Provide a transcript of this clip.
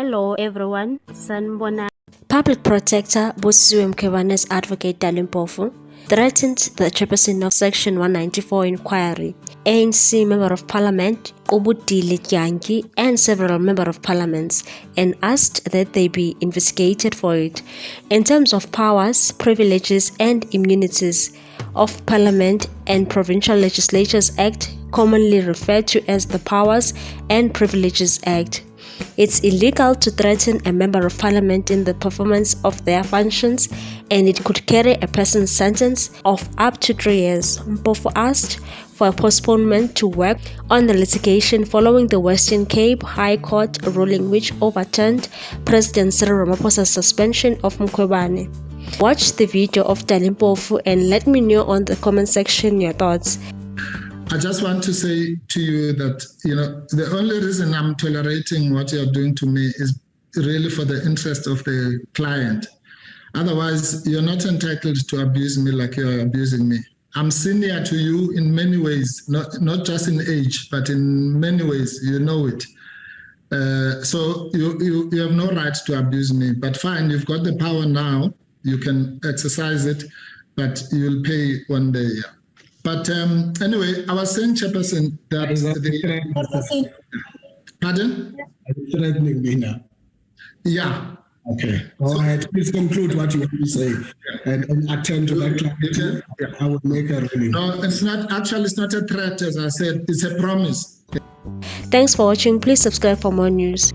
Hello everyone, sanibona. Public Protector Busisiwe Mkhwebane's advocate Dali Mpofu threatened the chairperson of Section 194 inquiry, ANC Member of Parliament Dali Mpofu, and several Member of Parliaments, and asked that they be investigated for it. In terms of powers, privileges and immunities of Parliament and Provincial Legislatures Act, commonly referred to as the Powers and Privileges Act, it's illegal to threaten a member of parliament in the performance of their functions, and it could carry a person's sentence of up to 3 years. Mpofu asked for a postponement to work on the litigation following the Western Cape High Court ruling which overturned President Cyril Ramaphosa's suspension of Mkhwebane. Watch the video of Dali Mpofu and let me know on the comment section your thoughts. I just want to say to you that, the only reason I'm tolerating what you're doing to me is really for the interest of the client. Otherwise, you're not entitled to abuse me like you're abusing me. I'm senior to you in many ways, not just in age, but in many ways, you know it. So you have no right to abuse me. But fine, you've got the power now. You can exercise it, but you'll pay one day. Yeah. But anyway, I was saying, Chairperson, that Pardon? Are you threatening me now? Yeah. Okay. All right. Please conclude what you want to say and attend to that clarity. I will make a ruling. No, it's not. Actually, it's not a threat, as I said. It's a promise. Thanks for watching. Please subscribe for more news.